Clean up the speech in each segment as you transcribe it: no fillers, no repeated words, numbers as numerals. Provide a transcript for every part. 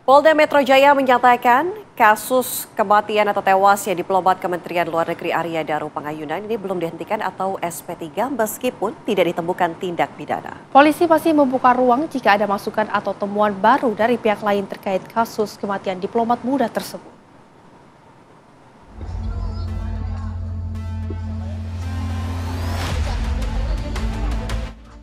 Polda Metro Jaya menyatakan kasus kematian atau tewasnya diplomat Kementerian Luar Negeri Arya Daru Pangayunan ini belum dihentikan atau SP3 meskipun tidak ditemukan tindak pidana. Polisi masih membuka ruang jika ada masukan atau temuan baru dari pihak lain terkait kasus kematian diplomat muda tersebut.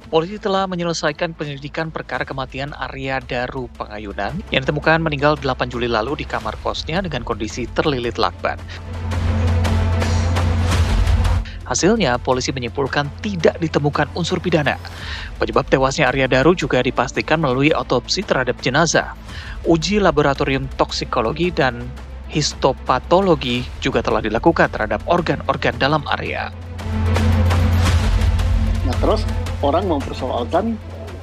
Polisi telah menyelesaikan penyelidikan perkara kematian Arya Daru Pangayunan yang ditemukan meninggal 8 Juli lalu di kamar kosnya dengan kondisi terlilit lakban. Hasilnya, polisi menyimpulkan tidak ditemukan unsur pidana. Penyebab tewasnya Arya Daru juga dipastikan melalui otopsi terhadap jenazah. Uji laboratorium toksikologi dan histopatologi juga telah dilakukan terhadap organ-organ dalam Arya. Nah, terus orang mempersoalkan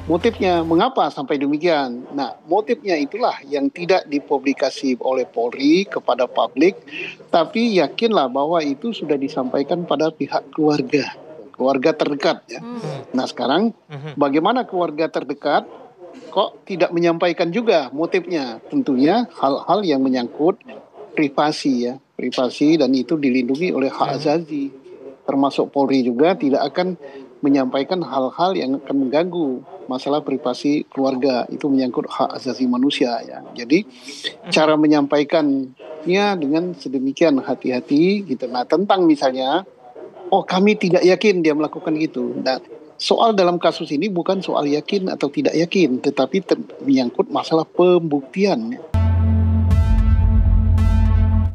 motifnya, mengapa sampai demikian. Nah, motifnya itulah yang tidak dipublikasi oleh Polri kepada publik, tapi yakinlah bahwa itu sudah disampaikan pada pihak keluarga terdekat. Ya. Nah, sekarang bagaimana keluarga terdekat kok tidak menyampaikan juga motifnya? Tentunya hal-hal yang menyangkut privasi ya, privasi dan itu dilindungi oleh hak asasi. Termasuk Polri juga tidak akan menyampaikan hal-hal yang akan mengganggu masalah privasi keluarga, itu menyangkut hak asasi manusia ya. Jadi cara menyampaikannya dengan sedemikian hati-hati gitu. Nah, tentang misalnya kami tidak yakin dia melakukan itu. Nah, soal dalam kasus ini bukan soal yakin atau tidak yakin, tetapi menyangkut masalah pembuktian.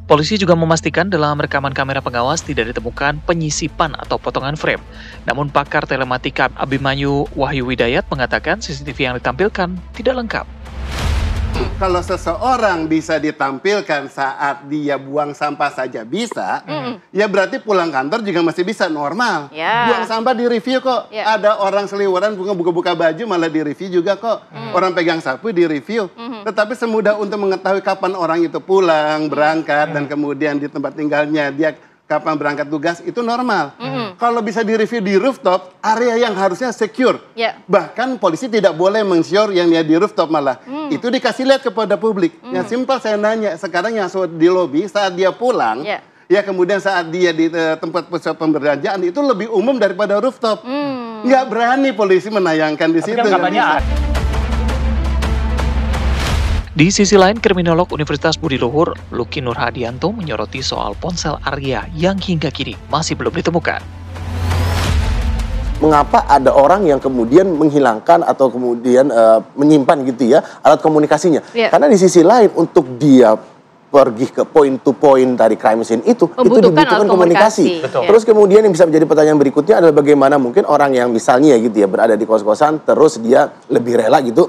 Polisi juga memastikan dalam rekaman kamera pengawas tidak ditemukan penyisipan atau potongan frame. Namun pakar telematika Abimanyu Wahyu Widayat mengatakan CCTV yang ditampilkan tidak lengkap. Kalau seseorang bisa ditampilkan saat dia buang sampah saja bisa, ya berarti pulang kantor juga masih bisa normal. Buang sampah di review kok. Ada orang seliweran buka-buka baju malah di review juga kok. Orang pegang sapu di review. Tetapi semudah untuk mengetahui kapan orang itu pulang, berangkat, dan kemudian di tempat tinggalnya dia kapan berangkat tugas, itu normal. Kalau bisa direview di rooftop, area yang harusnya secure. Bahkan polisi tidak boleh men-share yang dia di rooftop malah. Itu dikasih lihat kepada publik. Yang simpel saya nanya, sekarang yang di lobi saat dia pulang, ya kemudian saat dia di tempat pusat pembelanjaan, itu lebih umum daripada rooftop. Nggak berani polisi menayangkan di situ. Di sisi lain, kriminolog Universitas Budi Luhur, Luki Nurhadianto menyoroti soal ponsel Arya yang hingga kini masih belum ditemukan. Mengapa ada orang yang kemudian menghilangkan atau kemudian menyimpan gitu ya alat komunikasinya? Karena di sisi lain untuk dia pergi ke point to point dari crime scene itu dibutuhkan komunikasi. Terus kemudian yang bisa menjadi pertanyaan berikutnya adalah bagaimana mungkin orang yang misalnya gitu ya berada di kos-kosan terus dia lebih rela gitu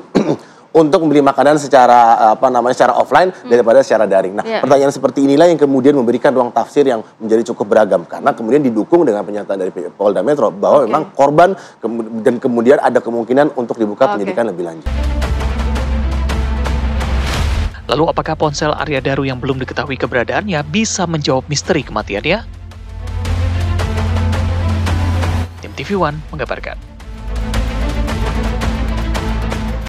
untuk membeli makanan secara secara offline daripada secara daring. Nah, pertanyaan seperti inilah yang kemudian memberikan ruang tafsir yang menjadi cukup beragam karena kemudian didukung dengan pernyataan dari Polda Metro bahwa memang korban dan kemudian ada kemungkinan untuk dibuka penyidikan lebih lanjut. Lalu apakah ponsel Arya Daru yang belum diketahui keberadaannya bisa menjawab misteri kematiannya? Tim TV One mengabarkan.